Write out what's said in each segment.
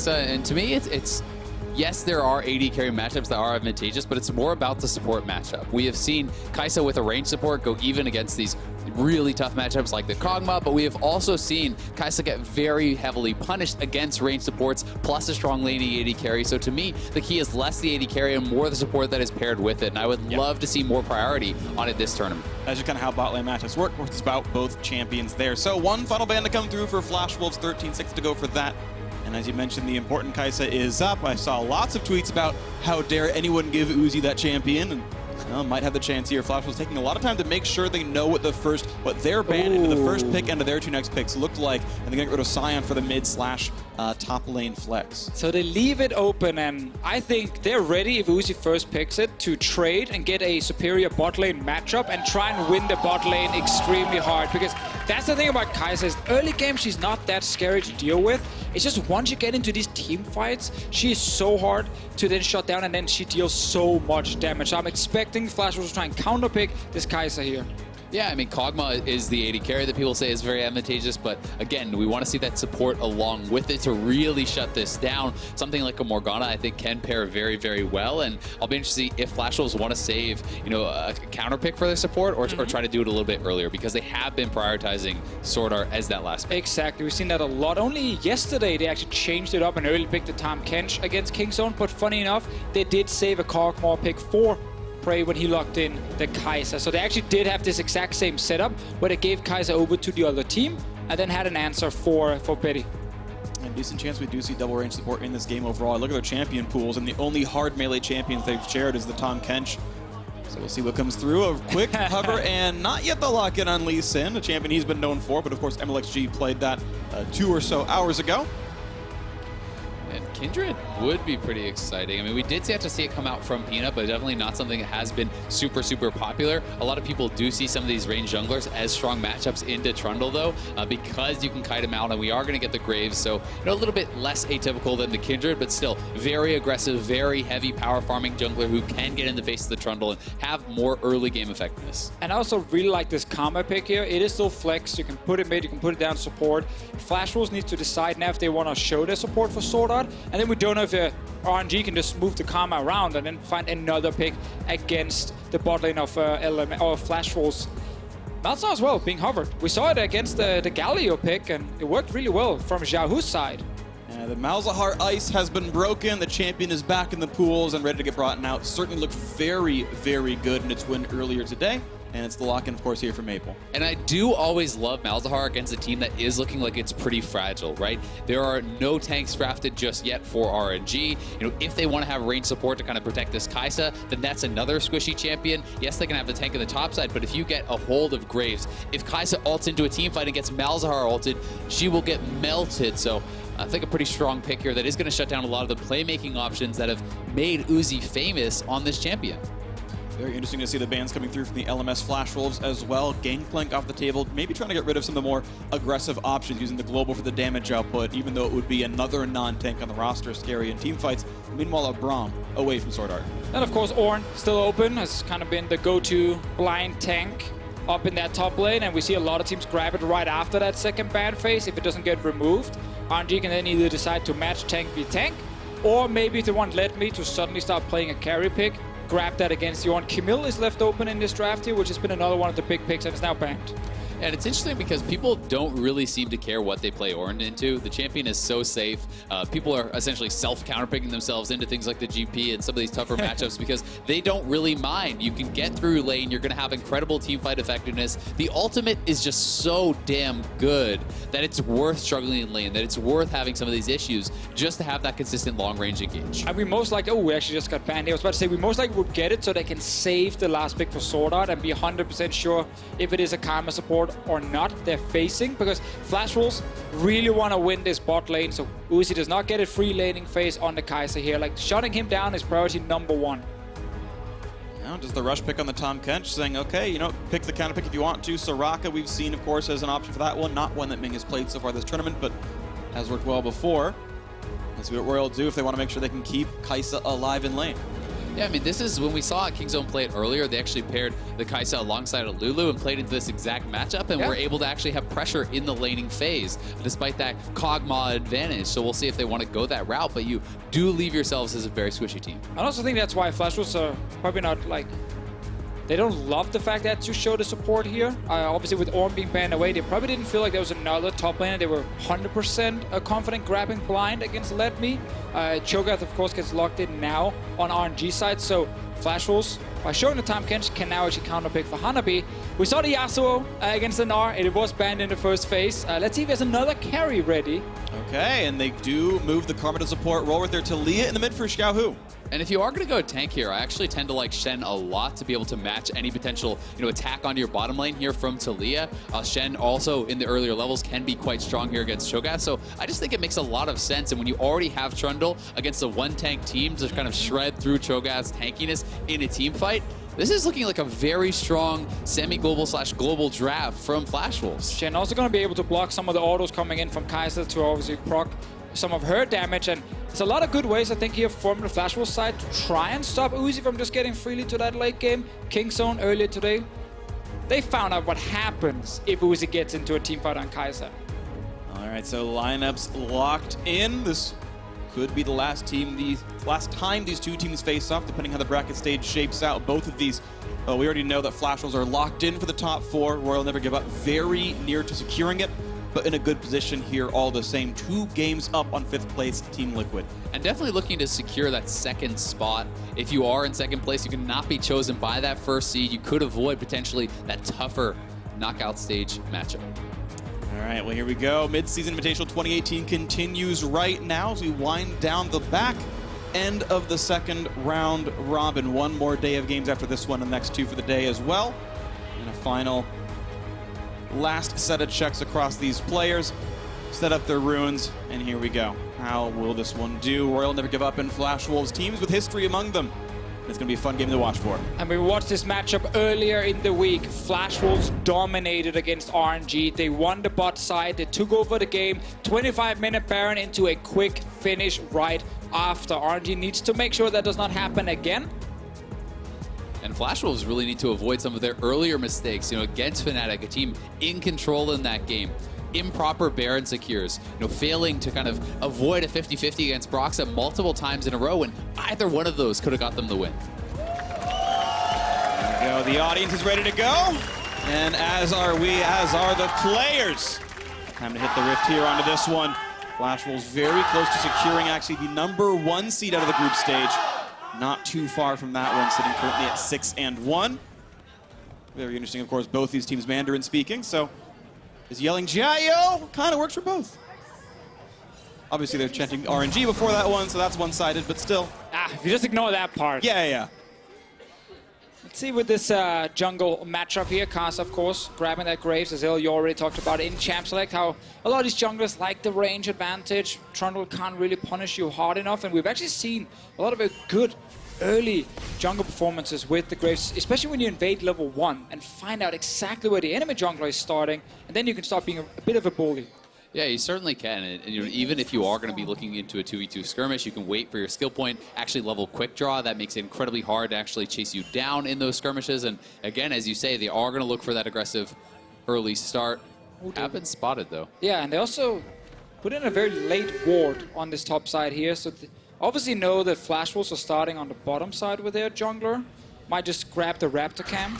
Kai'Sa, and to me, it's yes, there are AD carry matchups that are advantageous, but it's more about the support matchup. We have seen Kai'Sa with a range support go even against these really tough matchups like the Kog'Maw, but we have also seen Kai'Sa get very heavily punished against range supports, plus a strong laning AD carry. So to me, the key is less the AD carry and more the support that is paired with it, and I would love to see more priority on it this tournament. That's just kind of how bot lane matchups work. It's about both champions there. So one final ban to come through for Flash Wolves, 13-6 to go for that. And as you mentioned, the important Kai'Sa is up. I saw lots of tweets about how dare anyone give Uzi that champion, and might have the chance here. Flash was taking a lot of time to make sure they know what their ban into the first pick and to their two next picks looked like, and they're gonna get rid of Sion for the mid/top lane flex. So they leave it open, and I think they're ready if Uzi first picks it to trade and get a superior bot lane matchup and try and win the bot lane extremely hard, because that's the thing about Kai'Sa is early game she's not that scary to deal with. It's just once you get into these team fights, she is so hard to then shut down, and then she deals so much damage. So I'm expecting Flash Wolves to try and counterpick this Kai'Sa here. Yeah, I mean, Kog'Maw is the AD carry that people say is very advantageous, but again, we want to see that support along with it to really shut this down. Something like a Morgana, I think, can pair very, very well, and I'll be interested to see if Flash Wolves want to save, a counter pick for their support or try to do it a little bit earlier, because they have been prioritizing SwordArt as that last pick. Exactly, we've seen that a lot. Only yesterday they actually changed it up and early picked the Tahm Kench against Kingzone, but funny enough, they did save a Kog'Maw pick for Prey when he locked in the Kai'Sa. So they actually did have this exact same setup where they gave Kai'Sa over to the other team and then had an answer for Betty. And decent chance we do see double range support in this game overall. Look at their champion pools, and the only hard melee champions they've shared is the Tahm Kench. So we'll see what comes through. A quick hover and not yet the lock-in on Lee Sin, a champion he's been known for, but of course MLXG played that 2 or so hours ago. And Kindred would be pretty exciting. I mean, we did have to see it come out from Peanut, but definitely not something that has been super, super popular. A lot of people do see some of these range junglers as strong matchups into Trundle, though, because you can kite him out, and we are going to get the Graves, so a little bit less atypical than the Kindred, but still very aggressive, very heavy power farming jungler who can get in the face of the Trundle and have more early game effectiveness. And I also really like this combo pick here. It is still flex. You can put it mid, you can put it down support. Flash Wolves need to decide now if they want to show their support for SwordArt, and then we don't know if RNG can just move the Karma around and then find another pick against the bot lane of Flash Wolves. Malzahar as well, being hovered. We saw it against the Galio pick, and it worked really well from XiaoHu's side. The Malzahar ice has been broken. The champion is back in the pools and ready to get brought out. Certainly looked very, very good in its win earlier today. And it's the lock-in, of course, here for Maple. And I do always love Malzahar against a team that is looking like it's pretty fragile, right? There are no tanks drafted just yet for RNG. If they want to have range support to kind of protect this Kai'Sa, then that's another squishy champion. Yes, they can have the tank on the top side, but if you get a hold of Graves, if Kai'Sa ults into a team fight and gets Malzahar ulted, she will get melted. So I think a pretty strong pick here that is going to shut down a lot of the playmaking options that have made Uzi famous on this champion. Very interesting to see the bans coming through from the LMS Flash Wolves as well. Gangplank off the table, maybe trying to get rid of some of the more aggressive options, using the global for the damage output, even though it would be another non-tank on the roster, scary in team fights. Meanwhile, a Braum away from SwordArt. And of course, Ornn still open, has kind of been the go-to blind tank up in that top lane, and we see a lot of teams grab it right after that second ban phase if it doesn't get removed. RNG can then either decide to match tank v tank, or maybe if they want LetME to suddenly start playing a carry pick, grab that against the Ornn. Camille is left open in this draft here, which has been another one of the big picks, and it's now banned. And it's interesting because people don't really seem to care what they play Ornn into. The champion is so safe. People are essentially self-counterpicking themselves into things like the GP and some of these tougher matchups because they don't really mind. You can get through lane. You're going to have incredible teamfight effectiveness. The ultimate is just so damn good that it's worth struggling in lane, that it's worth having some of these issues just to have that consistent long-range engage. And we most likely, we actually just got banned here. I was about to say, we most likely would get it so they can save the last pick for SwordArt and be 100% sure if it is a Karma support or not they're facing, because Flash Wolves really want to win this bot lane, so Uzi does not get a free laning phase on the Kai'Sa here. Like, shutting him down is priority number one. Now, just the rush pick on the Tahm Kench, saying, okay, pick the counter pick if you want to. Soraka, we've seen, of course, as an option for that one. Not one that Ming has played so far this tournament, but has worked well before. Let's see what Royal do if they want to make sure they can keep Kai'Sa alive in lane. Yeah, I mean, this is when we saw Kingzone play it earlier. They actually paired the Kai'Sa alongside a Lulu and played into this exact matchup, and were able to actually have pressure in the laning phase, despite that Kog'Maw advantage. So we'll see if they want to go that route, but you do leave yourselves as a very squishy team. I also think that's why Flash Wolves are probably not like... They don't love the fact that to show the support here. Obviously, with Ornn being banned away, they probably didn't feel like there was another top laner. They were 100% confident grabbing blind against LetME. Cho'Gath, of course, gets locked in now on RNG side. So Flash Wolves, by showing the Tahm Kench, can now actually counterpick for Hanabi. We saw the Yasuo against the Gnar. It was banned in the first phase. Let's see if there's another carry ready. Okay, and they do move the Karma to support, roll with their Taliyah in the mid for XiaoHu. And if you are going to go tank here, I actually tend to like Shen a lot to be able to match any potential, attack onto your bottom lane here from Taliyah. Shen also in the earlier levels can be quite strong here against Cho'Gath, so I just think it makes a lot of sense. And when you already have Trundle against a one-tank team to kind of shred through Cho'Gath's tankiness in a team fight, this is looking like a very strong semi-global/global draft from Flash Wolves. Shen also going to be able to block some of the autos coming in from Kai'Sa to obviously proc some of her damage, and there's a lot of good ways I think here from the Flash Wolves side to try and stop Uzi from just getting freely to that late game. Kingzone earlier today, they found out what happens if Uzi gets into a team fight on Kai'Sa. All right, so lineups locked in. This could be the last time these two teams face off, depending how the bracket stage shapes out. Both of these, we already know that Flash Wolves are locked in for the top 4. Royal Never Give Up, very near to securing it, but in a good position here all the same. 2 games up on 5th place, Team Liquid. And definitely looking to secure that second spot. If you are in second place, you cannot be chosen by that first seed. You could avoid potentially that tougher knockout stage matchup. All right, well, here we go. Mid-season Invitational 2018 continues right now as we wind down the back end of the second round robin. 1 more day of games after this one, and the next 2 for the day as well. And a final last set of checks across these players, set up their runes, and here we go. How will this one do? Royal Never Give Up and Flash Wolves, teams with history among them. It's going to be a fun game to watch for. And we watched this matchup earlier in the week. Flash Wolves dominated against RNG. They won the bot side. They took over the game. 25-minute Baron into a quick finish right after. RNG needs to make sure that does not happen again. And Flash Wolves really need to avoid some of their earlier mistakes, against Fnatic, a team in control in that game. Improper Baron secures, failing to kind of avoid a 50-50 against Broxah multiple times in a row, and either one of those could have got them the win. There we go. The audience is ready to go, and as are we, as are the players. Time to hit the rift here onto this one. Flash Wolves very close to securing actually the #1 seed out of the group stage. Not too far from that one, sitting currently at 6-1. Very interesting, of course, both these teams Mandarin speaking, so is yelling Jiao kind of works for both. Obviously, they're chanting RNG before that one, so that's one-sided, but still. If you just ignore that part. Yeah. Let's see with this jungle matchup here. Karsa, of course, grabbing that Graves. Azael, you already talked about it in Champ Select, how a lot of these junglers like the range advantage. Trundle can't really punish you hard enough, and we've actually seen a lot of good early jungle performances with the Graves, especially when you invade level 1 and find out exactly where the enemy jungler is starting, and then you can start being a bit of a bully. Yeah, you certainly can. And even if you are going to be looking into a 2v2 skirmish, you can wait for your skill point, actually level quick draw. That makes it incredibly hard to actually chase you down in those skirmishes. And again, as you say, they are going to look for that aggressive early start. Have been spotted, though. Yeah, and they also put in a very late ward on this top side here. So obviously know that Flash Wolves are starting on the bottom side with their jungler. Might just grab the Raptor cam.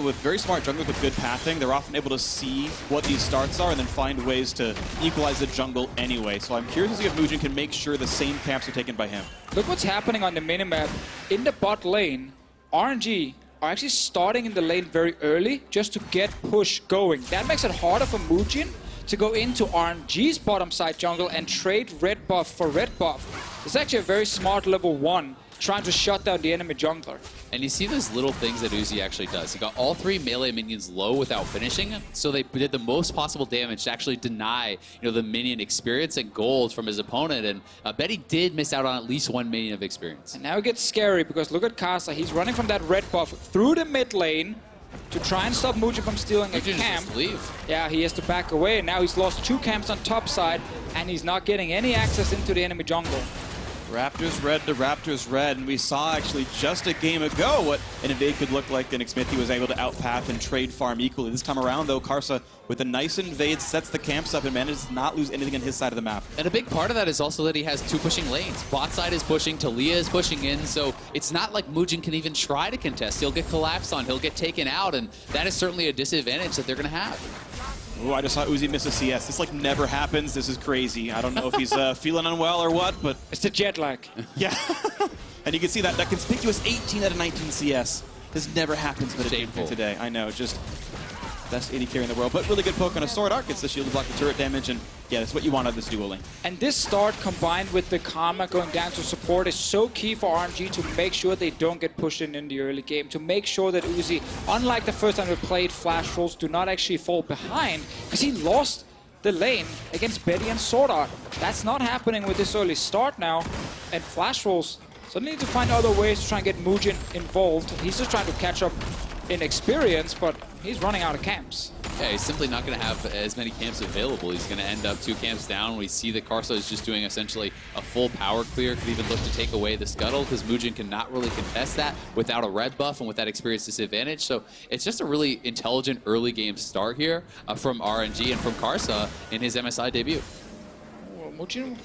With very smart junglers with good pathing, they're often able to see what these starts are and then find ways to equalize the jungle anyway. So I'm curious to see if Moojin can make sure the same camps are taken by him. Look what's happening on the minimap. In the bot lane, RNG are actually starting in the lane very early just to get push going. That makes it harder for Moojin to go into RNG's bottom side jungle and trade red buff for red buff. It's actually a very smart level 1 trying to shut down the enemy jungler. And you see those little things that Uzi actually does. He got all 3 melee minions low without finishing, so they did the most possible damage to actually deny, the minion experience and gold from his opponent. And I bet he did miss out on at least 1 minion of experience. And now it gets scary because look at Karsa. He's running from that red buff through the mid lane to try and stop Moojin from stealing a camp. Just leave. Yeah, he has to back away, and now he's lost 2 camps on top side, and he's not getting any access into the enemy jungle. Raptors red to Raptors red, and we saw actually just a game ago what an invade could look like. Then Xmithy was able to outpath and trade farm equally. This time around, though, Karsa with a nice invade sets the camps up and manages to not lose anything on his side of the map. And a big part of that is also that he has two pushing lanes. Bot side is pushing, Taliyah is pushing in, so it's not like Moojin can even try to contest. He'll get collapsed on, he'll get taken out, and that is certainly a disadvantage that they're going to have. Oh, I just saw Uzi miss a CS. This like never happens. This is crazy. I don't know if he's feeling unwell or what, but... It's the jet lag. Yeah. And you can see that conspicuous 18 out of 19 CS. This never happens, but it did today. I know, just best AD carry in the world. But really good poke on a SwordArt. Gets the shield to block the turret damage, and yeah, that's what you want out of this dueling. And this start combined with the Karma going down to support is so key for RNG to make sure they don't get pushed in the early game. To make sure that Uzi, unlike the first time we played Flash Rolls, do not actually fall behind. Because he lost the lane against Betty and SwordArt. That's not happening with this early start now. And Flash Rolls suddenly need to find other ways to try and get Moojin involved. He's just trying to catch up in experience, but he's running out of camps. Yeah, he's simply not going to have as many camps available. He's going to end up 2 camps down. We see that Karsa is just doing essentially a full power clear. Could even look to take away the scuttle because Moojin cannot really contest that without a red buff and with that experience disadvantage. So it's just a really intelligent early game start here from RNG and from Karsa in his MSI debut. Well, Moojin,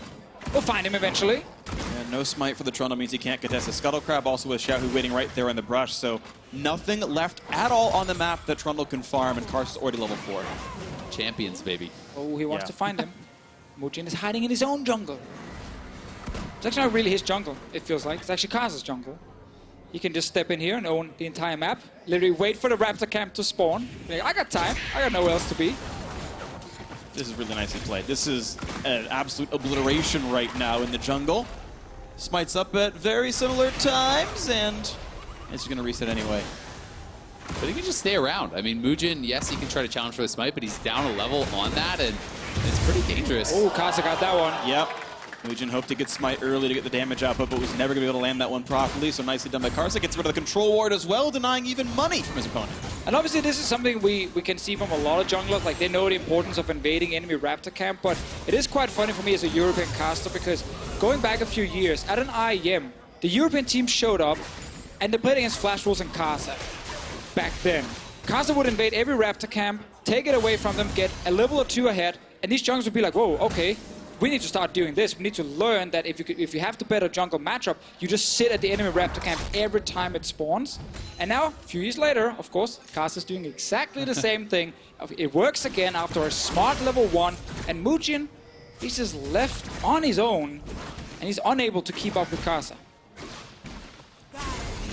we'll find him eventually. Yeah, no smite for the Trundle means he can't contest the Scuttle Crab, also with XiaoHu waiting right there in the brush, so nothing left at all on the map that Trundle can farm, and Karsa's already level 4. Champions, baby. Oh, he wants to find him. Moojin is hiding in his own jungle. It's actually not really his jungle, it feels like. It's actually Karsa's jungle. He can just step in here and own the entire map. Literally wait for the Raptor camp to spawn. Be like, I got time. I got nowhere else to be. This is really nicely played. This is an absolute obliteration right now in the jungle. Smites up at very similar times, and it's going to reset anyway. But he can just stay around. I mean, Moojin, yes, he can try to challenge for the smite, but he's down a level on that, and it's pretty dangerous. Oh, Karsa got that one. Yep. Moojin hoped to get smite early to get the damage output, but was never going to be able to land that one properly, so nicely done by Karsa. Gets rid of the control ward as well, denying even money from his opponent. And obviously this is something we can see from a lot of junglers. Like, they know the importance of invading enemy Raptor camp, but it is quite funny for me as a European caster because going back a few years, at an IEM, the European team showed up and they played against Flash Wolves and Karsa back then. Karsa would invade every Raptor camp, take it away from them, get a level or 2 ahead, and these junglers would be like, whoa, okay, we need to start doing this. We need to learn that if you have the better jungle matchup, you just sit at the enemy Raptor camp every time it spawns. And now, a few years later, of course, Karsa's doing exactly the same thing. It works again after a smart level 1, and Moojin, he's just left on his own, and he's unable to keep up with Karsa.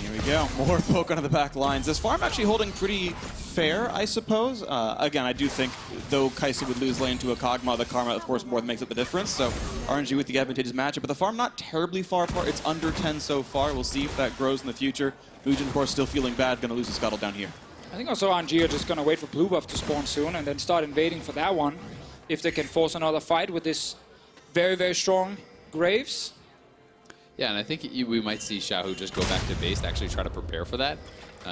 Here we go. More poke onto the back lines. This farm actually holding pretty fair, I suppose. Again, I do think, though Kai'Sa would lose lane to a Kog'Maw, the Karma, of course, more than makes up the difference. So RNG with the advantageous matchup, but the farm not terribly far apart. It's under 10 so far. We'll see if that grows in the future. Moojin, of course, still feeling bad, going to lose the scuttle down here. I think also RNG are just going to wait for blue buff to spawn soon and then start invading for that one. If they can force another fight with this very, very strong Graves. Yeah, and I think we might see XiaoHu just go back to base to actually try to prepare for that.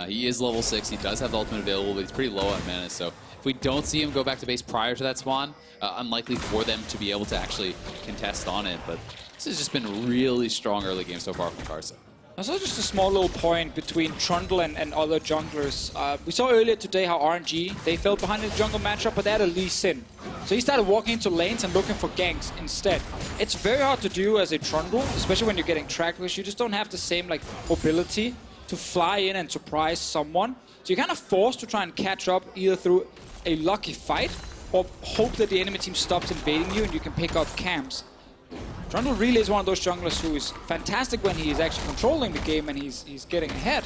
He is level 6, he does have the ultimate available, but he's pretty low on mana, so if we don't see him go back to base prior to that spawn, unlikely for them to be able to actually contest on it, but this has just been a really strong early game so far from Karsa. Also, just a small little point between Trundle and other junglers. We saw earlier today how RNG, they fell behind in the jungle matchup, but they had a Lee Sin. So he started walking into lanes and looking for ganks instead. It's very hard to do as a Trundle, especially when you're getting tracked, because you just don't have the same like mobility to fly in and surprise someone. So you're kind of forced to try and catch up either through a lucky fight or hope that the enemy team stops invading you and you can pick up camps. Trundle really is one of those junglers who is fantastic when he is actually controlling the game and he's getting ahead.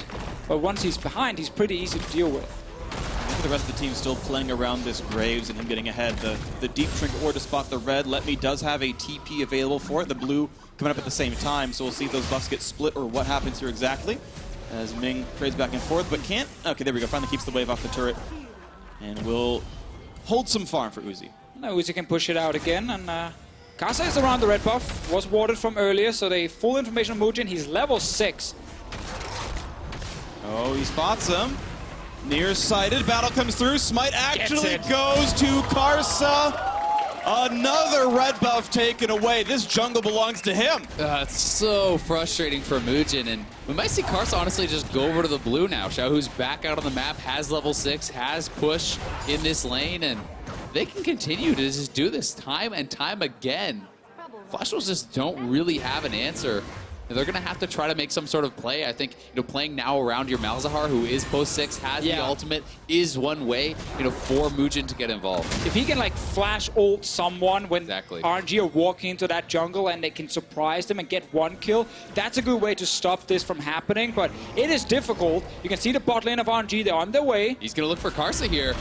But once he's behind, he's pretty easy to deal with. I think the rest of the team still playing around this Graves and him getting ahead. The deep trinket ore to spot the red. LetME does have a TP available for it. The blue coming up at the same time, so we'll see if those buffs get split or what happens here exactly. As Ming trades back and forth, but can't. Okay, there we go. Finally keeps the wave off the turret. And will hold some farm for Uzi. Now Uzi can push it out again, and Karsa is around the red buff. Was warded from earlier, so they full information on Moojin. He's level 6. Oh, he spots him. Nearsighted. Battle comes through. Smite actually goes to Karsa. Another red buff taken away. This jungle belongs to him. It's so frustrating for Moojin, and we might see Karsa honestly just go over to the blue now. XiaoHu's back out on the map, has level 6, has push in this lane, and they can continue to just do this time and time again. Flash Wolves just don't really have an answer. They're going to have to try to make some sort of play. I think, playing now around your Malzahar, who is post 6, has the ultimate, is one way, for Moojin to get involved. If he can, like, flash ult someone when RNG are walking into that jungle and they can surprise them and get one kill, that's a good way to stop this from happening, but it is difficult. You can see the bot lane of RNG, they're on their way. He's going to look for Karsa here.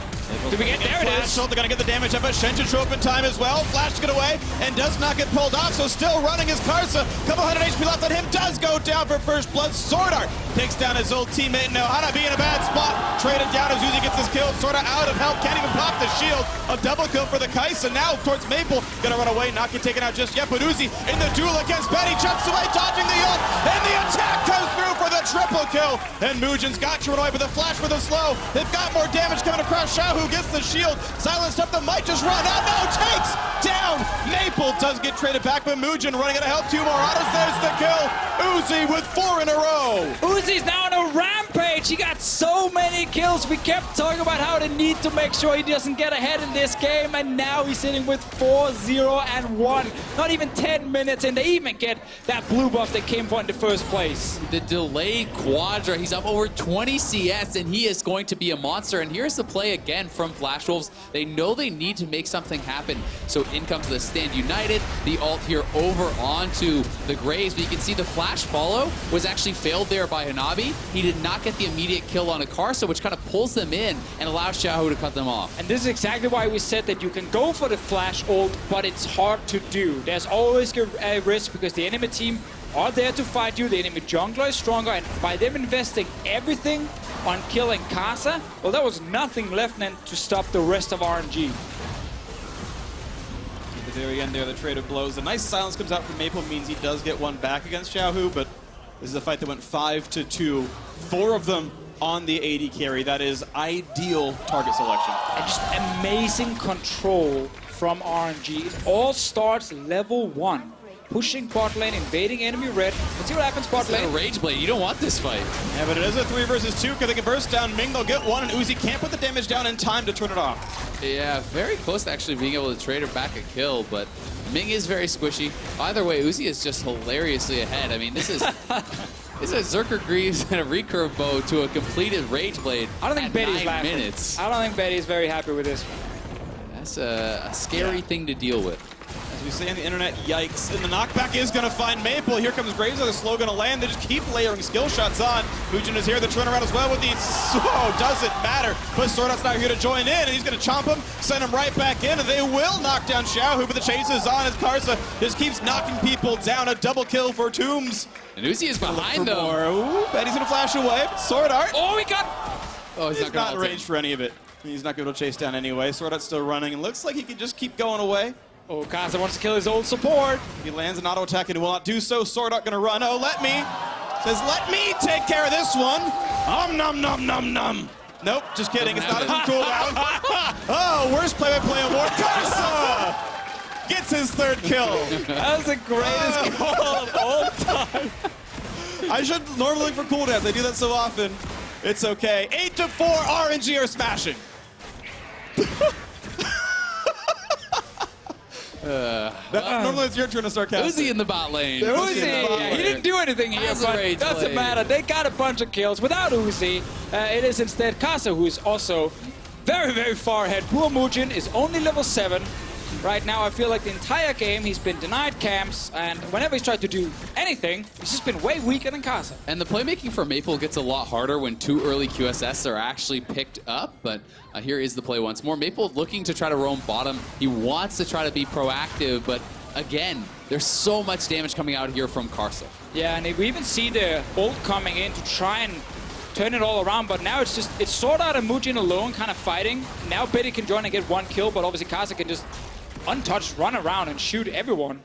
Do we get there? It is. They're going to get the damage up, but Shen should show up in time as well. Flash to get away and does not get pulled off, so still running is Karsa. Couple hundred HP left on him. Does go down for first blood. SwordArt takes down his old teammate. No, Hanabi in a bad spot. Traded down as Uzi gets his kill. SwordArt out of help. Can't even pop the shield. A double kill for the Kai'Sa. Now towards Maple. Gonna run away. Not get taken out just yet. But Uzi in the duel against Betty. Jumps away, dodging the ult. And the attack comes through for the triple kill. And Moojin's got you away with a flash with a slow. They've got more damage coming across. XiaoHu gets the shield. Silenced up. The might just run out. No, takes down. Maple does get traded back, but Moojin running out of help. 2 more autos. There's the kill. Uzi with 4 in a row. Uzi's now on a rampage. He got so many kills. We kept talking about how they need to make sure he doesn't get ahead in this game, and now he's sitting with 4-0-1. Not even 10 minutes, and they even get that blue buff that came for in the first place. The delayed Quadra, he's up over 20 CS, and he is going to be a monster. And here's the play again from Flash Wolves. They know they need to make something happen, so in comes the Stand United. The ult here over onto the Graves, but you can see the flash follow was actually failed there by Hanabi. He did not get the immediate kill on a Karsa, which kind of pulls them in and allows XiaoHu to cut them off. And this is exactly why we said that you can go for the flash ult, but it's hard to do. There's always a risk because the enemy team are there to fight you. The enemy jungler is stronger, and by them investing everything on killing Karsa, well, there was nothing left then to stop the rest of RNG. At the very end there, the trade of blows. A nice silence comes out from Maple, means he does get one back against XiaoHu, but this is a fight that went 5-2. 4 of them on the AD carry. That is ideal target selection. And just amazing control from RNG. It all starts level 1. Pushing bot lane, invading enemy red. Let's see what happens bot lane. It's a Rage Blade. You don't want this fight. Yeah, but it is a 3 versus 2 because they can burst down Ming. They'll get one, and Uzi can't put the damage down in time to turn it off. Yeah, very close to actually being able to trade her back a kill, but Ming is very squishy. Either way, Uzi is just hilariously ahead. I mean, this is this is a Zerker Greaves and a recurve bow to a completed Rage Blade. I don't think Betty's 9 minutes. I don't think Betty's very happy with this. That's a scary thing to deal with. As we say on the internet, yikes. And the knockback is going to find Maple. Here comes Graves. The slow going to land. They just keep layering skill shots on. Moojin is here. The turnaround as well with the... Oh, doesn't matter. But SwordArt's now here to join in, and he's going to chomp him, send him right back in, and they will knock down XiaoHu, but the chase is on as Karsa just keeps knocking people down. A double kill for Tombs. And Uzi is behind them. Ooh, Betty's going to flash away. SwordArt. Oh, he got... Oh, he's not in range for any of it. He's not going to be able to chase down anyway. SwordArt's still running, and looks like he can just keep going away. Oh, Karsa wants to kill his old support. He lands an auto attack and will not do so. SwordArt gonna run. Oh, LetME says, let me take care of this one. Nom nom nom nom. Nope, just kidding. It's not a cooldown. Oh, worst play-by-play award. Karsa gets his 3rd kill. That was the greatest call of all time. I should normally look for cooldowns. I do that so often. It's okay. 8-4, RNG are smashing. Normally it's your turn to start casting. Uzi in the bot lane. Uzi, he didn't do anything here, but it doesn't matter. They got a bunch of kills. Without Uzi, it is instead Karsa, who is also very, very far ahead. Poor Moojin is only level 7. Right now, I feel like the entire game, he's been denied camps, and whenever he's tried to do anything, he's just been way weaker than Karsa. And the playmaking for Maple gets a lot harder when 2 early QSS are actually picked up, but here is the play once more. Maple looking to try to roam bottom. He wants to try to be proactive, but again, there's so much damage coming out here from Karsa. Yeah, and we even see the ult coming in to try and turn it all around, but now it's SwordArt and Moojin alone kind of fighting. Now Betty can join and get 1 kill, but obviously Karsa can just untouched run around and shoot everyone.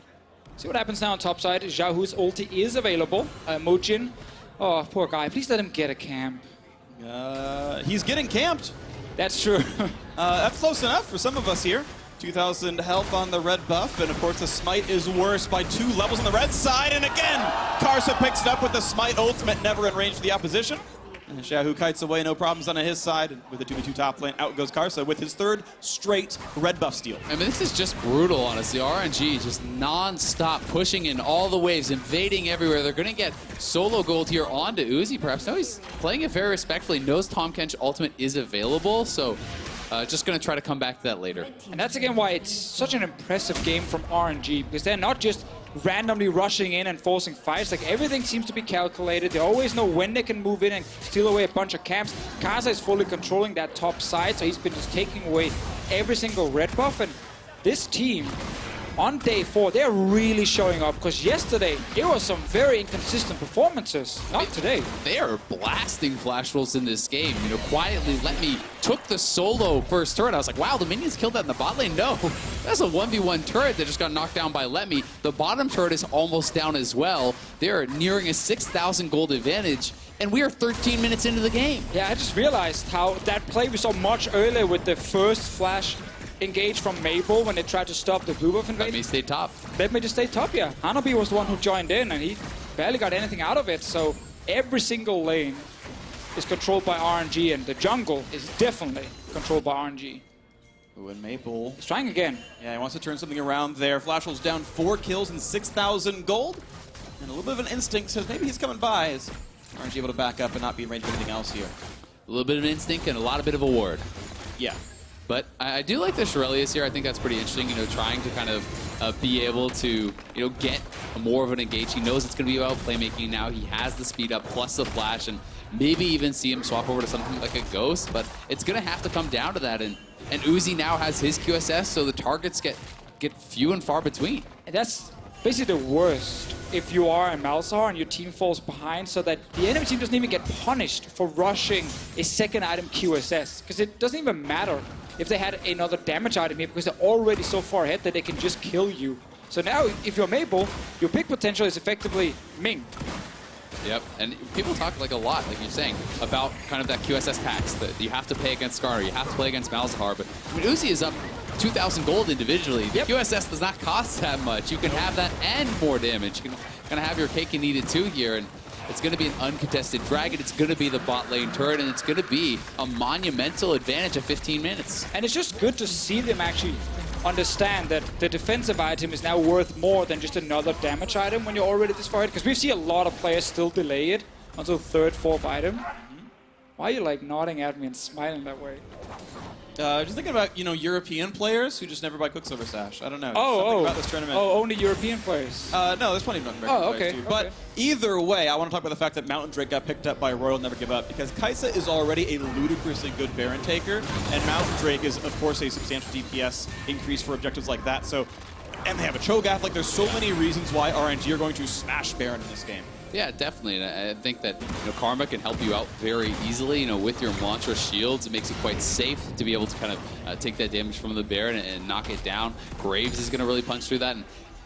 See what happens now on top side. XiaoHu's ulti is available. Moojin, oh, poor guy. Please let him get a camp. He's getting camped. That's true. That's close enough for some of us here. 2,000 health on the red buff, and of course the smite is worse by 2 levels on the red side, and again, Karsa picks it up with the smite ultimate, never in range for the opposition. And XiaoHu kites away, no problems on his side, and with the 2v2 top lane, out goes Karsa with his 3rd straight red buff steal. I mean, this is just brutal, honestly. RNG just non-stop pushing in all the waves, invading everywhere. They're going to get solo gold here onto Uzi, perhaps. No, he's playing it very respectfully, knows Tahm Kench ultimate is available, so just going to try to come back to that later. And that's again why it's such an impressive game from RNG, because they're not just randomly rushing in and forcing fights. Like, everything seems to be calculated. They always know when they can move in and steal away a bunch of camps. Karsa is fully controlling that top side, so he's been just taking away every single red buff. And this team, on day 4, they're really showing up, because yesterday it was some very inconsistent performances. Not today. They are blasting Flash Wolves in this game. You know, quietly, LetME took the solo first turret. I was like, wow, the minions killed that in the bot lane? No, that's a 1v1 turret that just got knocked down by LetME. The bottom turret is almost down as well. They're nearing a 6,000 gold advantage, and we are 13 minutes into the game. Yeah, I just realized how that play we saw much earlier with the first Flash engage from Maple when they tried to stop the blue buff invasion. LetME stayed top. LetME just stayed top, yeah. Hanabi was the one who joined in, and he barely got anything out of it. So every single lane is controlled by RNG, and the jungle is definitely controlled by RNG. Ooh, and Maple. He's trying again. Yeah, he wants to turn something around there. Flash Wolves down 4 kills and 6,000 gold. And a little bit of an instinct says maybe he's coming by. Is RNG able to back up and not be in range of anything else here? A little bit of instinct and a lot of bit of a ward. Yeah. But I do like the Shirelius here. I think that's pretty interesting, you know, trying to kind of be able to, you know, get more of an engage. He knows it's going to be about playmaking now. He has the speed up plus the flash, and maybe even see him swap over to something like a Ghost, but it's going to have to come down to that. And Uzi now has his QSS, so the targets get few and far between. And that's basically the worst if you are a Malzahar and your team falls behind, so that the enemy team doesn't even get punished for rushing a second item QSS, because it doesn't even matter if they had another damage item here, because they're already so far ahead that they can just kill you. So now, if you're Maple, your pick potential is effectively Ming. Yep, and people talk like a lot, like you're saying, about kind of that QSS tax that you have to pay against Skarner, you have to play against Malzahar, but I mean, Uzi is up 2,000 gold individually. The QSS does not cost that much. You can have that and more damage. You can kind of have your cake and eat it too here, and it's going to be an uncontested dragon. It's going to be the bot lane turret, and it's going to be a monumental advantage of 15 minutes. And it's just good to see them actually understand that the defensive item is now worth more than just another damage item when you're already this far ahead. Because we see a lot of players still delay it until 3rd, 4th item. Why are you like nodding at me and smiling that way? Just thinking about, you know, European players who just never buy Quicksilver Sash. I don't know. Oh, about this tournament. Oh, only European players. No, there's plenty of American players too. But okay. either way, I want to talk about the fact that Mountain Drake got picked up by Royal Never Give Up, because Kai'Sa is already a ludicrously good Baron taker, and Mountain Drake is, of course, a substantial DPS increase for objectives like that. So, and they have a Cho'Gath. Like, there's so many reasons why RNG are going to smash Baron in this game. Yeah, definitely, and I think that, you know, Karma can help you out very easily. You know, with your Mantra shields, it makes it quite safe to be able to kind of take that damage from the Baron and knock it down. Graves is going to really punch through that,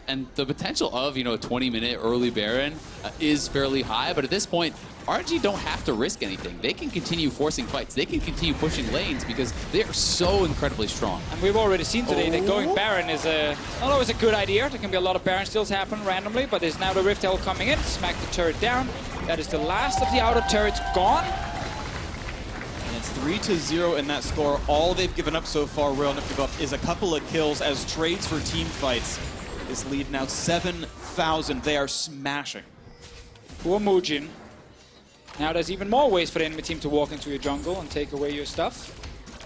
and the potential of, you know, a 20-minute early Baron is fairly high. But at this point, RNG don't have to risk anything. They can continue forcing fights. They can continue pushing lanes because they are so incredibly strong. And we've already seen today that going Baron is not always a good idea. There can be a lot of Baron steals happen randomly, but there's now the Rift Herald coming in. Smack the turret down. That is the last of the outer turrets gone. And it's 3-0 in that score. All they've given up so far, Royal Never Give Up, is a couple of kills as trades for team fights. This lead now 7,000. They are smashing. Poor Moojin. Now there's even more ways for the enemy team to walk into your jungle and take away your stuff.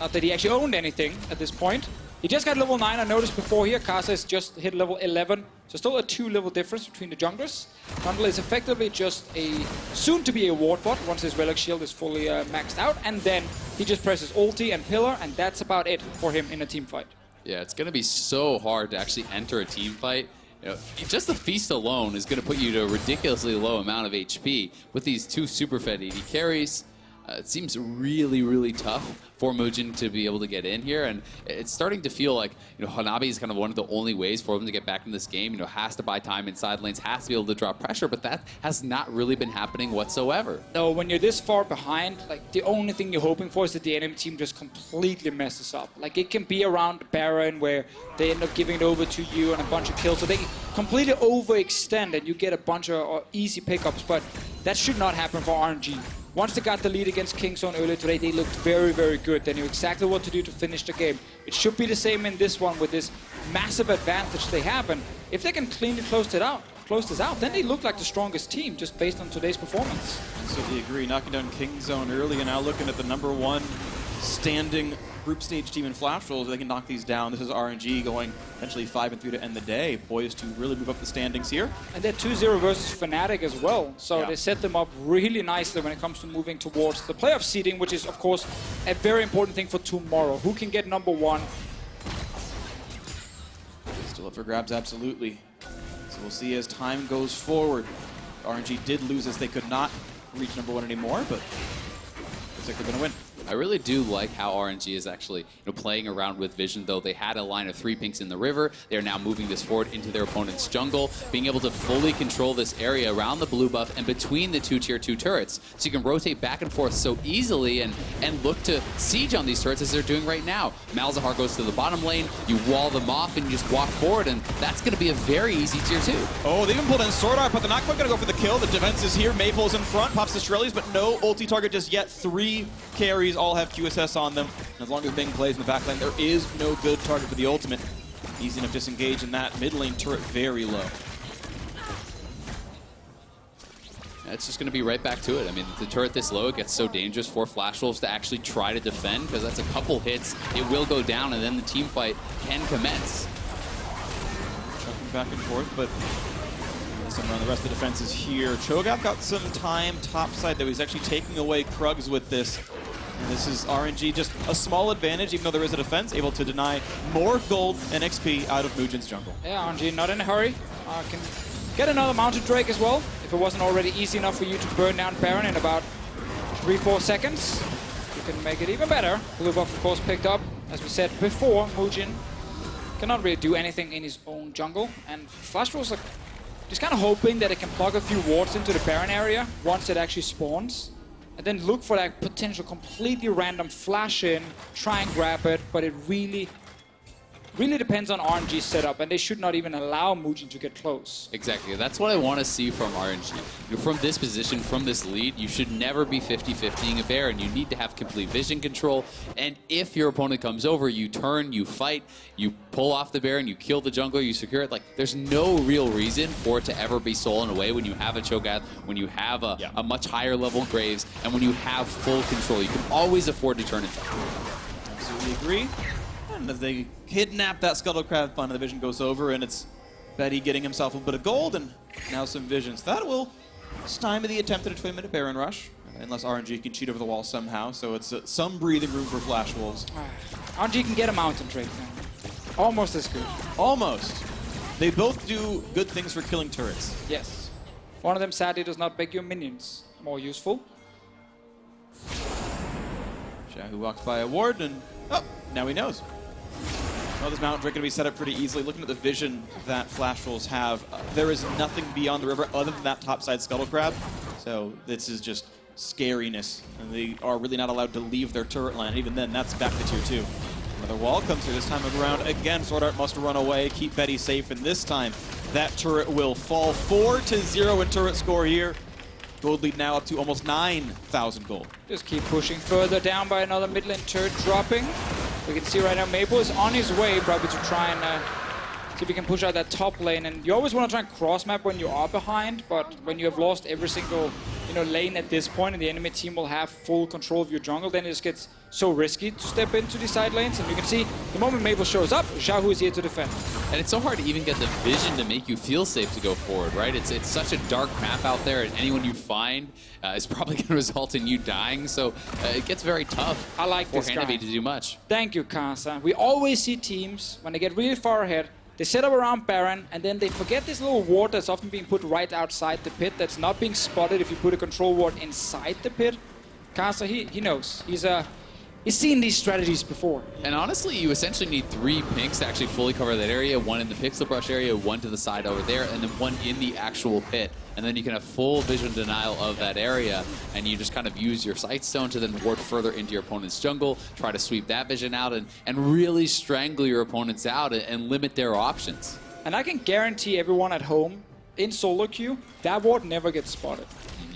Not that he actually owned anything at this point. He just got level 9, I noticed before here. Karsa has just hit level 11. So still a 2-level difference between the junglers. Trundle is effectively just a soon-to-be a ward bot once his Relic Shield is fully maxed out. And then he just presses ulti and pillar, and that's about it for him in a team fight. Yeah, it's going to be so hard to actually enter a team fight. You know, just the feast alone is going to put you to a ridiculously low amount of HP with these 2 super fed AD carries. It seems really, really tough for Moojin to be able to get in here, and it's starting to feel like, you know, Hanabi is kind of one of the only ways for them to get back in this game. You know, has to buy time inside lanes, has to be able to drop pressure, but that has not really been happening whatsoever. No, when you're this far behind, like, the only thing you're hoping for is that the enemy team just completely messes up. Like, it can be around Baron where they end up giving it over to you and a bunch of kills, so they can completely overextend and you get a bunch of easy pickups, but that should not happen for RNG. Once they got the lead against Kingzone earlier today, they looked very, very good. They knew exactly what to do to finish the game. It should be the same in this one with this massive advantage they have. And if they can cleanly close this out, then they look like the strongest team just based on today's performance. Absolutely agree. Knocking down Kingzone early, and now looking at the #1 standing group stage team in Flash Rolls. They can knock these down. This is RNG going potentially 5-3 to end the day. Poised to really move up the standings here. And they're 2-0 versus Fnatic as well. So Yeah. they set them up really nicely when it comes to moving towards the playoff seeding, which is, of course, a very important thing for tomorrow. Who can get #1? Still up for grabs, absolutely. So we'll see as time goes forward. RNG did lose as they could not reach #1 anymore, but looks like they're going to win. I really do like how RNG is actually, playing around with vision, though. They had a line of 3 pinks in the river. They're now moving this forward into their opponent's jungle, being able to fully control this area around the blue buff and between the 2 tier 2 turrets. So you can rotate back and forth so easily and look to siege on these turrets as they're doing right now. Malzahar goes to the bottom lane, you wall them off and you just walk forward, and that's going to be a very easy tier 2. Oh, they even pulled in SwordArt, but they're not quite going to go for the kill. The defense is here. Maple's in front, pops the Shirley's, but no ulti target just yet. 3 carries all have QSS on them. As long as Ming plays in the back lane, there is no good target for the ultimate. Easy enough to disengage in that mid lane turret very low. It's just going to be right back to it. I mean, the turret this low, it gets so dangerous for Flash Wolves to actually try to defend, because that's a couple hits, it will go down, and then the team fight can commence. Chucking back and forth, but some around the rest of the defense is here. Cho'Gath got some time topside, though. He's actually taking away Krugs with this. And this is RNG, just a small advantage, even though there is a defense, able to deny more gold and XP out of Moojin's jungle. Yeah, RNG not in a hurry. Can get another Mounted Drake as well, if it wasn't already easy enough for you to burn down Baron in about 3-4 seconds. You can make it even better. Blue buff, of course, picked up. As we said before, Moojin cannot really do anything in his own jungle. And Flash Wolves are just kind of hoping that it can plug a few wards into the Baron area once it actually spawns. And then look for that potential completely random flash in, try and grab it, but it really depends on RNG's setup, and they should not even allow Moojin to get close. Exactly. That's what I want to see from RNG. From this position, from this lead, you should never be 50-50ing a Baron. You need to have complete vision control, and if your opponent comes over, you turn, you fight, you pull off the Baron, you kill the jungler, you secure it. Like, there's no real reason for it to ever be stolen away when you have a Cho'Gath, when you have a much higher level Graves, and when you have full control. You can always afford to turn it. Absolutely agree. And as they kidnap that Scuttlecraft fun, the vision goes over, and it's Betty getting himself a bit of gold, and now some visions. That will stymie the attempt at a 20-minute Baron rush, unless RNG can cheat over the wall somehow, so it's some breathing room for Flash Wolves. RNG can get a Mountain Drake now. Almost as good. Almost. They both do good things for killing turrets. Yes. One of them sadly does not make your minions more useful. XiaoHu walks by a ward, and now he knows. Well, this Mountain Drake going to be set up pretty easily. Looking at the vision that Flash Wolves have, there is nothing beyond the river other than that topside Scuttle Crab. So this is just scariness, and they are really not allowed to leave their turret line. Even then, that's back to tier 2. Another wall comes through this time around. Again, SwordArt must run away, keep Betty safe, and this time that turret will fall. 4-0 in turret score here. Gold lead now up to almost 9,000 gold. Just keep pushing further down by another mid lane turret dropping. We can see right now Maple is on his way probably to try and see if he can push out that top lane. And you always want to try and cross map when you are behind, but when you have lost every single lane at this point and the enemy team will have full control of your jungle, then it just gets so risky to step into the side lanes. And you can see the moment Maple shows up, XiaoHu is here to defend. And it's so hard to even get the vision to make you feel safe to go forward, right? It's such a dark map out there, and anyone you find is probably going to result in you dying. So it gets very tough I like for this Hanabi guy. to do much. Thank you, Karsa. We always see teams, when they get really far ahead, they set up around Baron, and then they forget this little ward that's often being put right outside the pit that's not being spotted if you put a control ward inside the pit. Karsa, he knows. He's seen these strategies before. And honestly, you essentially need 3 pinks to actually fully cover that area. 1 in the pixel brush area, 1 to the side over there, and then 1 in the actual pit. And then you can have full vision denial of that area, and you just kind of use your sight stone to then warp further into your opponent's jungle, try to sweep that vision out, and really strangle your opponents out and limit their options. And I can guarantee everyone at home, in solo queue, that ward never gets spotted.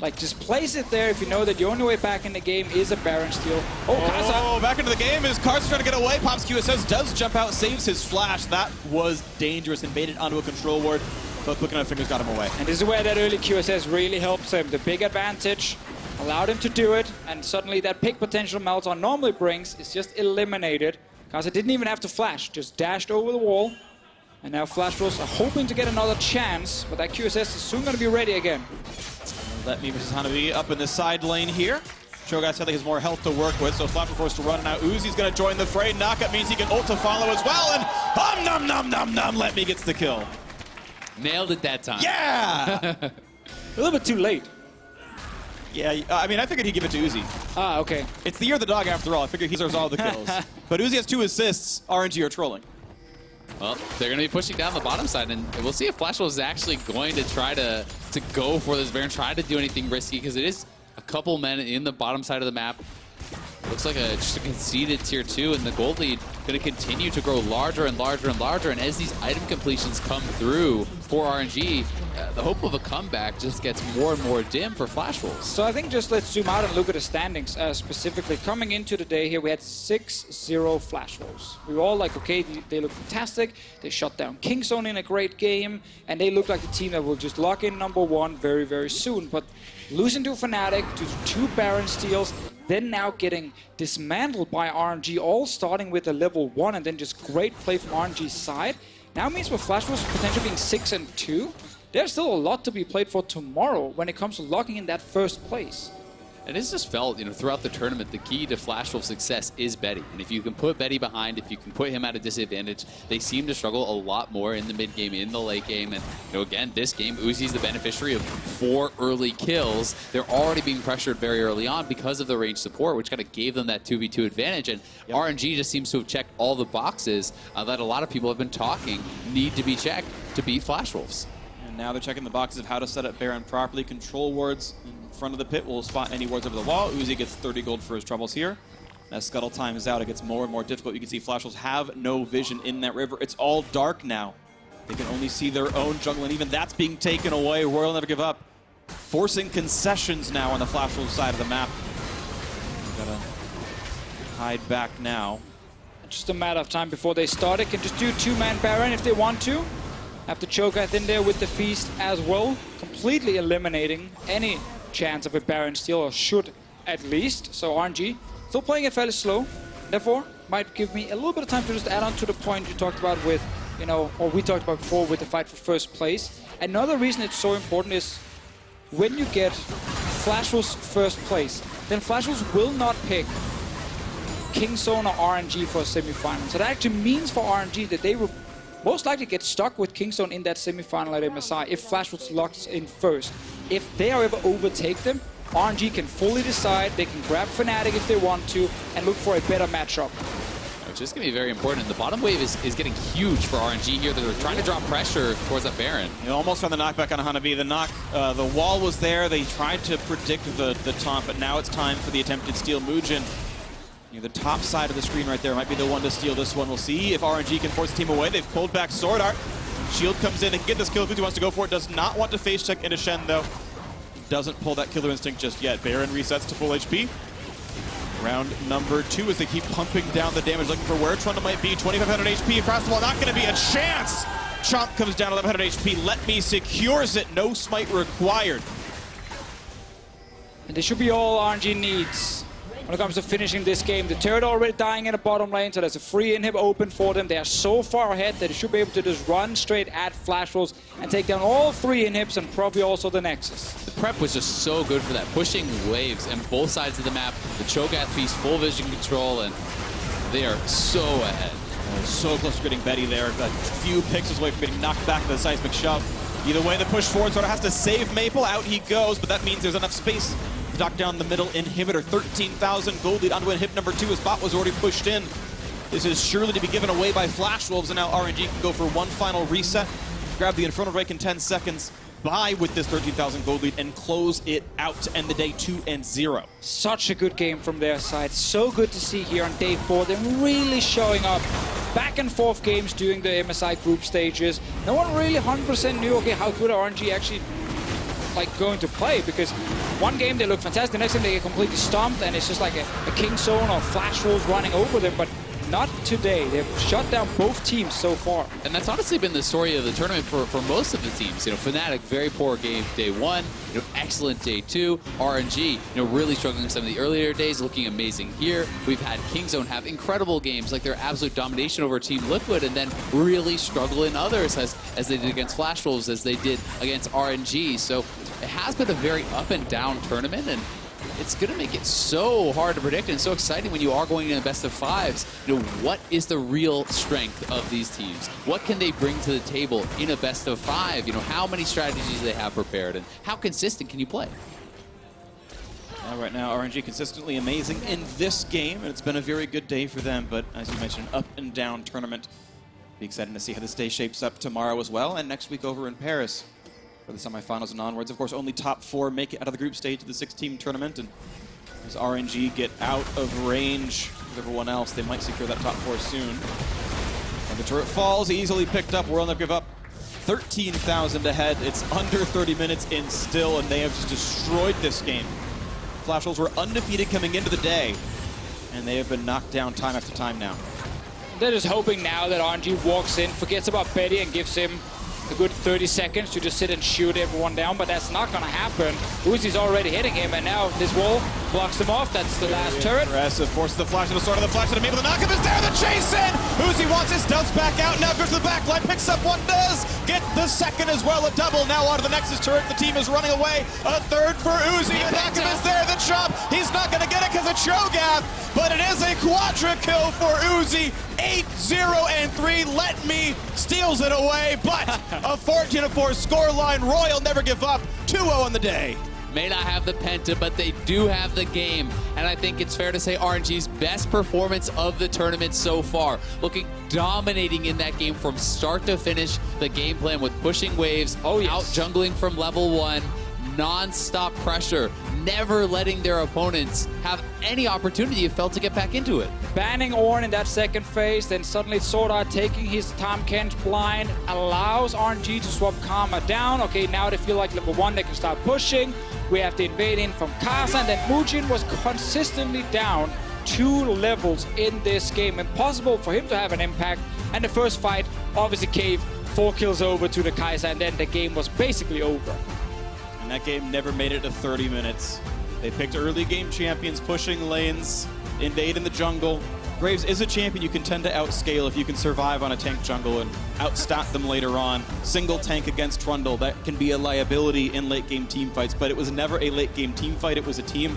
Like, just place it there if you know that your only way back in the game is a Baron steal. Oh, back into the game is Karsa trying to get away. Pops QSS does jump out, saves his flash. That was dangerous and baited onto a control ward. But quick enough fingers got him away. And this is where that early QSS really helps him. The big advantage allowed him to do it, and suddenly that pick potential Malzahar normally brings is just eliminated. Karsa didn't even have to flash, just dashed over the wall. And now Flash Wolves are hoping to get another chance, but that QSS is soon going to be ready again. LetME versus Hanabi up in the side lane here. Cho'Gath said he has more health to work with, so Flash will forced to run. Now Uzi's going to join the fray. Knockup means he can ult to follow as well, and LetME gets the kill. Nailed it that time. Yeah! A little bit too late. Yeah, I mean, I figured he'd give it to Uzi. Ah, okay. It's the year of the dog after all. I figured he deserves all the kills. But Uzi has 2 assists. RNG are trolling. Well, they're going to be pushing down the bottom side, and we'll see if Flash Wolves is actually going to try to go for this Baron, try to do anything risky, because it is a couple men in the bottom side of the map. Looks like just a conceded tier 2, and the gold lead going to continue to grow larger and larger and larger. And as these item completions come through for RNG, the hope of a comeback just gets more and more dim for Flash Wolves. So I think just let's zoom out and look at the standings specifically. Coming into the day here, we had 6-0 Flash Wolves. We were all like, okay, they look fantastic. They shut down Kingzone in a great game, and they look like the team that will just lock in #1 very, very soon. But losing to Fnatic, to 2 Baron steals, then now getting dismantled by RNG, all starting with a level 1, and then just great play from RNG's side. Now means with Flash Wolves potentially being 6-2, there's still a lot to be played for tomorrow when it comes to locking in that first place. And it's just felt, throughout the tournament, the key to Flash Wolves' success is Betty. And if you can put Betty behind, if you can put him at a disadvantage, they seem to struggle a lot more in the mid game, in the late game. And again, this game, Uzi's the beneficiary of 4 early kills. They're already being pressured very early on because of the range support, which kind of gave them that 2v2 advantage. And RNG just seems to have checked all the boxes that a lot of people have been talking need to be checked to beat Flash Wolves. And now they're checking the boxes of how to set up Baron properly. Control wards in front of the pit will spot any wards over the wall. Uzi gets 30 gold for his troubles here. As Scuttle time is out, it gets more and more difficult. You can see Flash Wolves have no vision in that river. It's all dark now. They can only see their own jungle, and even that's being taken away. Royal never give up. Forcing concessions now on the Flash Wolves side of the map. Gotta hide back now. Just a matter of time before they start. They can just do 2-man Baron if they want to. Have the Cho'Gath in there with the Feast as well, completely eliminating any chance of a Baron steal, or should at least. So RNG still playing it fairly slow, therefore might give me a little bit of time to just add on to the point you talked about with, or we talked about before with the fight for first place. Another reason it's so important is when you get Flash Wolves first place, then Flash Wolves will not pick Kingzone or RNG for a semi-final. So that actually means for RNG that they will most likely get stuck with Kingzone in that semi-final at MSI if Flash Wolves locks in first. If they are able to overtake them, RNG can fully decide, they can grab Fnatic if they want to, and look for a better matchup. Which is going to be very important. The bottom wave is getting huge for RNG here. They're trying to drop pressure towards that Baron. You almost found the knockback on Hanabi. The wall was there. They tried to predict the taunt, but now it's time for the attempted steal. Moojin, the top side of the screen right there might be the one to steal this one. We'll see if RNG can force the team away. They've pulled back SwordArt. Shield comes in. They can get this kill if he wants to go for it. Does not want to face check into Shen, though. Doesn't pull that killer instinct just yet. Baron resets to full HP. Round number 2 as they keep pumping down the damage, looking for where Trundle might be. 2,500 HP across the wall. Not going to be a chance. Chomp comes down to 1,100 HP. LetME secures it. No smite required. And this should be all RNG needs when it comes to finishing this game. The turret already dying in the bottom lane, so there's a free inhib open for them. They are so far ahead that they should be able to just run straight at Flash Wolves and take down all 3 inhibs and probably also the Nexus. The prep was just so good for that, pushing waves and both sides of the map. The Cho'Gath Feast, full vision control, and they are so ahead. So close to getting Betty there. A few pixels away from getting knocked back to the seismic shove. Either way, the push forward sort of has to save Maple. Out he goes, but that means there's enough space knock down the middle inhibitor. 13,000 gold lead onto inhib number 2 as bot was already pushed in. This is surely to be given away by Flash Wolves, and now RNG can go for one final reset, grab the Infernal Drake in 10 seconds, buy with this 13,000 gold lead, and close it out to end the day 2-0. Such a good game from their side. So good to see here on day 4. Them really showing up. Back and forth games during the MSI group stages. No one really 100% knew, okay, how good RNG actually going to play, because one game they look fantastic, the next game they get completely stomped, and it's just like a King Zone or Flash Wolves running over them, but not today. They've shut down both teams so far. And that's honestly been the story of the tournament for most of the teams. You know, Fnatic, very poor game day 1, you know, excellent day 2. RNG, you know, really struggling in some of the earlier days, looking amazing here. We've had Kingzone have incredible games, like their absolute domination over Team Liquid, and then really struggle in others as they did against Flash Wolves, as they did against RNG. So it has been a very up and down tournament, and it's going to make it so hard to predict and so exciting when you are going in a best of 5s. You know, what is the real strength of these teams? What can they bring to the table in a best of 5? You know, how many strategies they have prepared, and how consistent can you play? Right now, RNG consistently amazing in this game, and it's been a very good day for them, but as you mentioned, up and down tournament. Be excited to see how this day shapes up tomorrow as well, and next week over in Paris for the semifinals and onwards. Of course, only top 4 make it out of the group stage to the 6-team tournament, and as RNG get out of range with everyone else, they might secure that top 4 soon. And the turret falls, easily picked up. World Never Give Up. 13,000 ahead. It's under 30 minutes in still, and they have just destroyed this game. Flash Wolves were undefeated coming into the day, and they have been knocked down time after time now. They're just hoping now that RNG walks in, forgets about Betty, and gives him a good 30 seconds to just sit and shoot everyone down, but that's not going to happen. Uzi's already hitting him, and now this wall blocks him off. That's the last turret. Aggressive, forces the flash to the start of the flash, and able to knock him is there, the chase in! Uzi wants his stealth back out, now goes to the back line, picks up one, does get the second as well, a double, now onto the Nexus turret, the team is running away, a third for Uzi, the knock him is there, the chop, he's not going to get it because of Cho'Gath, but it is a quadra kill for Uzi, 8-0-3, LetME steals it away, but a 14-4 scoreline. Royal Never Give Up, 2-0 on the day. May not have the penta, but they do have the game. And I think it's fair to say RNG's best performance of the tournament so far. Looking dominating in that game from start to finish. The game plan with pushing waves, out jungling from level 1, non-stop pressure, never letting their opponents have any opportunity, it felt, to get back into it. Banning Ornn in that second phase, then suddenly SwordArt taking his Tahm Kench blind, allows RNG to swap Karma down. Okay, now they feel like level 1, they can start pushing. We have the invade in from Karsa, and then Moojin was consistently down 2 levels in this game. Impossible for him to have an impact, and the first fight obviously caved, 4 kills over to the Kai'Sa, and then the game was basically over. And that game never made it to 30 minutes. They picked early game champions, pushing lanes, invade in the jungle. Graves is a champion you can tend to outscale if you can survive on a tank jungle and outstat them later on. Single tank against Trundle, that can be a liability in late game team fights, but it was never a late game team fight. It was a team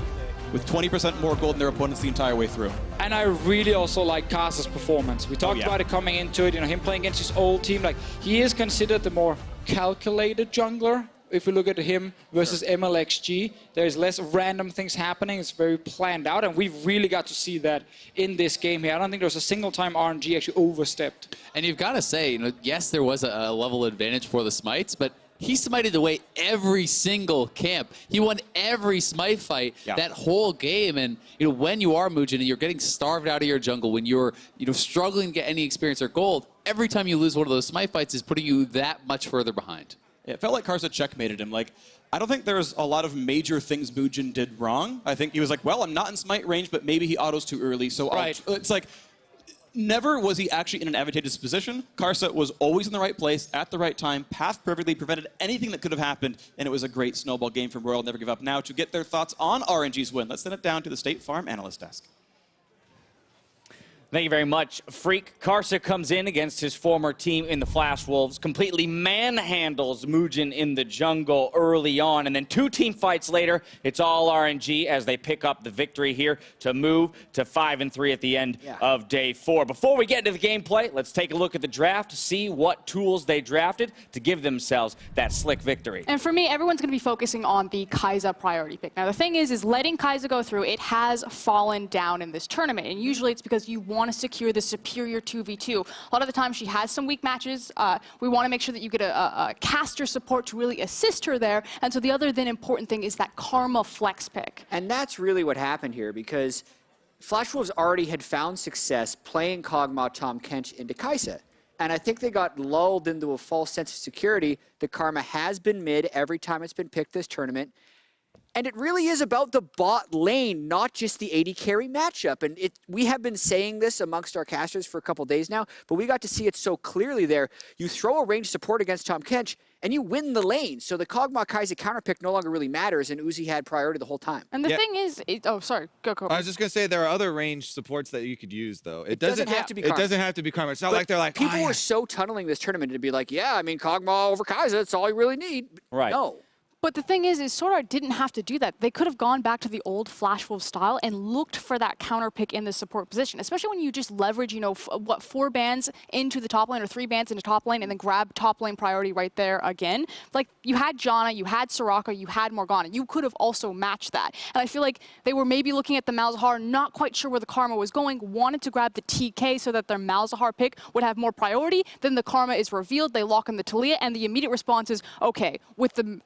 with 20% more gold than their opponents the entire way through. And I really also like Karsa's performance. We talked about it coming into it, you know, him playing against his old team. Like, he is considered the more calculated jungler. If we look at him versus MLXG, there's less random things happening. It's very planned out, and we've really got to see that in this game here. I don't think there was a single time RNG actually overstepped. And you've got to say, you know, yes, there was a level advantage for the Smites, but he smited away every single camp. He won every smite fight that whole game. And you know, when you are Moojin and you're getting starved out of your jungle, when you're struggling to get any experience or gold, every time you lose one of those smite fights is putting you that much further behind. It felt like Karsa checkmated him. Like, I don't think there's a lot of major things Moojin did wrong. I think he was like, well, I'm not in smite range, but maybe he autos too early. So it's like, never was he actually in an advantageous position. Karsa was always in the right place at the right time, path perfectly, prevented anything that could have happened, and it was a great snowball game from Royal Never Give Up. Now, to get their thoughts on RNG's win, let's send it down to the State Farm analyst desk. Thank you very much. Phreak, Karsa comes in against his former team in the Flash Wolves, completely manhandles Moojin in the jungle early on, and then 2 team fights later, it's all RNG as they pick up the victory here to move to 5-3 at the end of day 4. Before we get into the gameplay, let's take a look at the draft, see what tools they drafted to give themselves that slick victory. And for me, everyone's going to be focusing on the Kai'Sa priority pick. Now, the thing is letting Kai'Sa go through, it has fallen down in this tournament, and usually it's because you want to secure the superior 2v2. A lot of the time she has some weak matches. We want to make sure that you get a caster support to really assist her there. And so the other then important thing is that Karma flex pick. And that's really what happened here, because Flash Wolves already had found success playing Kog'Maw, Tahm, Kench into Kai'Sa. And I think they got lulled into a false sense of security. The Karma has been mid every time it's been picked this tournament. And it really is about the bot lane, not just the AD carry matchup. And we have been saying this amongst our casters for a couple days now, but we got to see it so clearly there. You throw a ranged support against Tahm Kench, and you win the lane. So the Kog'Maw Kai'Sa counter pick no longer really matters, and Uzi had priority the whole time. And the thing is, oh, sorry, go. I was just going to say there are other ranged supports that you could use, though. It doesn't have to be Karma. It doesn't have to be Karma. It's not like they're like, people were so tunneling this tournament to be like, yeah, I mean, Kog'Maw over Kai'Sa, that's all you really need. Right. No. But the thing is SwordArt didn't have to do that. They could have gone back to the old Flash Wolf style and looked for that counter pick in the support position, especially when you just leverage, 4 bans into the top lane or 3 bans into top lane and then grab top lane priority right there again. Like, you had Janna, you had Soraka, you had Morgana. You could have also matched that. And I feel like they were maybe looking at the Malzahar, not quite sure where the Karma was going, wanted to grab the TK so that their Malzahar pick would have more priority. Then the Karma is revealed, they lock in the Taliyah, and the immediate response is, okay, with the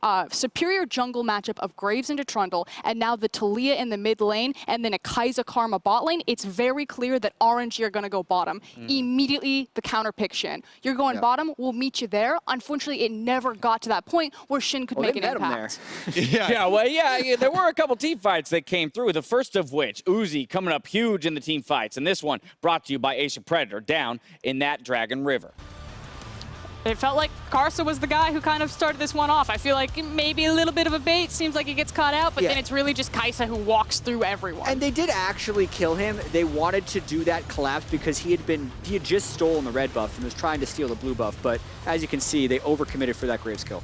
superior jungle matchup of Graves into Trundle, and now the Taliyah in the mid lane, and then a Kai'Sa Karma bot lane, it's very clear that RNG are going to go bottom. Immediately, the counter pick Shen. You're going bottom, we'll meet you there. Unfortunately, it never got to that point where Shen could make an impact. There were a couple team fights that came through, the first of which, Uzi coming up huge in the team fights, and this one brought to you by Asia Predator down in that Dragon River. It felt like Karsa was the guy who kind of started this one off. I feel like maybe a little bit of a bait. Seems like he gets caught out, but then it's really just Kai'Sa who walks through everyone. And they did actually kill him. They wanted to do that collapse because he had just stolen the red buff and was trying to steal the blue buff. But as you can see, they overcommitted for that Graves kill.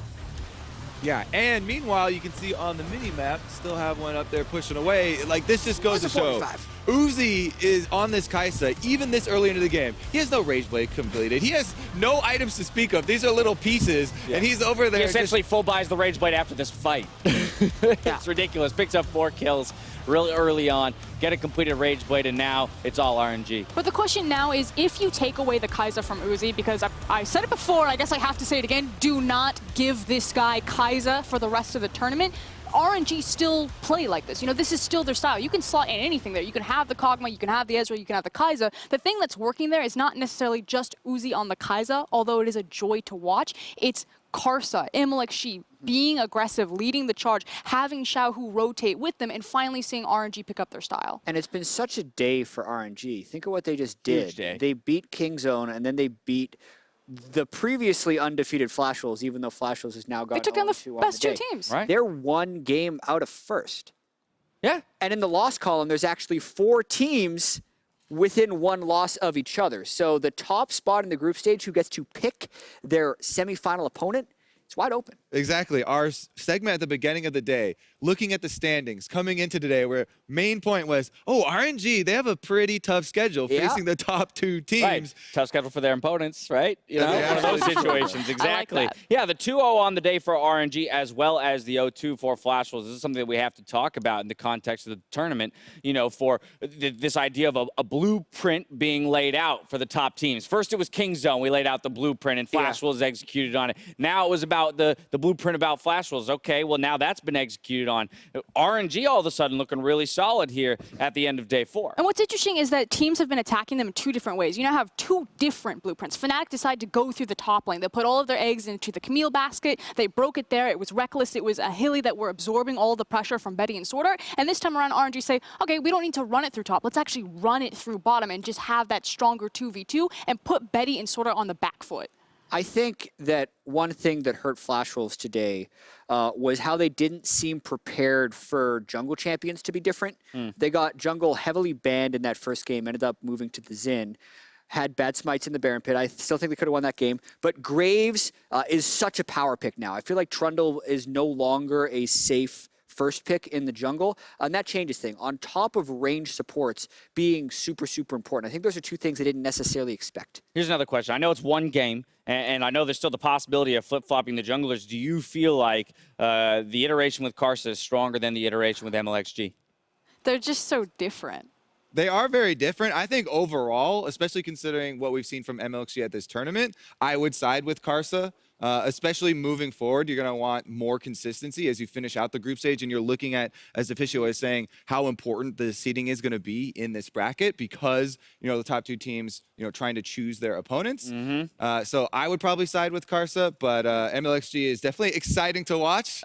Yeah, and meanwhile, you can see on the mini-map, still have one up there pushing away. Like, this just goes to show, Uzi is on this Kai'Sa, even this early into the game. He has no Rage Blade completed. He has no items to speak of. These are little pieces, and he's over there. He essentially full buys the Rage Blade after this fight. It's ridiculous. Picks up 4 kills really early on, get a completed Rage Blade, and now it's all RNG. But the question now is, if you take away the Kai'Sa from Uzi, because I said it before, I guess I have to say it again, do not give this guy Kai'Sa for the rest of the tournament. RNG still play like this. This is still their style. You can slot in anything there. You can have the Kog'Maw, you can have the Ezreal, you can have the Kai'Sa. The thing that's working there is not necessarily just Uzi on the Kai'Sa, although it is a joy to watch. It's Karsa, She being aggressive, leading the charge, having XiaoHu rotate with them, and finally seeing RNG pick up their style. And it's been such a day for RNG. Think of what they just did. Huge day. They beat Kingzone, and then they beat the previously undefeated Flash Wolves, even though Flash Wolves has now got They took down the best 2 teams. Right. They're 1 game out of first. Yeah. And in the loss column, there's actually 4 teams within 1 loss of each other. So the top spot in the group stage who gets to pick their semifinal opponent, it's wide open. Exactly. Our segment at the beginning of the day, looking at the standings, coming into today, where main point was, RNG, they have a pretty tough schedule facing the top 2 teams. Right. Tough schedule for their opponents, right? One of those situations, exactly. Like Yeah, the 2-0 on the day for RNG as well as the 0-2 for Flash Wolves. This is something that we have to talk about in the context of the tournament, for this idea of a blueprint being laid out for the top teams. First it was Kingzone. We laid out the blueprint and Flash Wolves executed on it. Now it was about the blueprint about Flash Wolves. Okay, well now that's been executed on. RNG all of a sudden looking really solid here at the end of day 4. And what's interesting is that teams have been attacking them in 2 different ways. You now have 2 different blueprints. Fnatic decided to go through the top lane. They put all of their eggs into the Camille basket. They broke it there. It was reckless. It was a Hilly that were absorbing all the pressure from Betty and SwordArt. And this time around, RNG say, okay, we don't need to run it through top. Let's actually run it through bottom and just have that stronger 2v2 and put Betty and SwordArt on the back foot. I think that one thing that hurt Flash Wolves today was how they didn't seem prepared for jungle champions to be different. They got jungle heavily banned in that first game, ended up moving to the Xin, had bad smites in the Baron Pit. I still think they could have won that game. But Graves is such a power pick now. I feel like Trundle is no longer a safe first pick in the jungle, and that changes things. On top of range supports being super, super important. I think those are two things I didn't necessarily expect. Here's another question. I know it's one game, and I know there's still the possibility of flip-flopping the junglers. Do you feel like the iteration with Karsa is stronger than the iteration with MLXG? They're just so different. They are very different. I think overall, especially considering what we've seen from MLXG at this tournament, I would side with Karsa. Especially moving forward, you're going to want more consistency as you finish out the group stage, and you're looking at, as Deficio is saying, how important the seeding is going to be in this bracket because, the top two teams, trying to choose their opponents. So I would probably side with Karsa, but MLXG is definitely exciting to watch.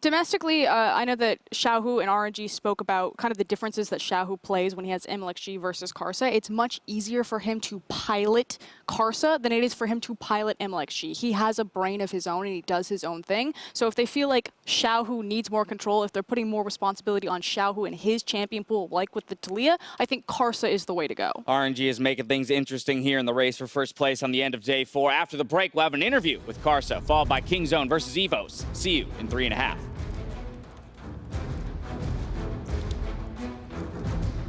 Domestically, I know that XiaoHu and RNG spoke about kind of the differences that XiaoHu plays when he has MLXG versus Karsa. It's much easier for him to pilot Karsa than it is for him to pilot MLXG. He has a brain of his own and he does his own thing. So if they feel like XiaoHu needs more control, if they're putting more responsibility on XiaoHu and his champion pool, like with the Taliyah, I think Karsa is the way to go. RNG is making things interesting here in the race for first place on the end of day 4. After the break, we'll have an interview with Karsa, followed by Kingzone versus Evos. See you in 3.5.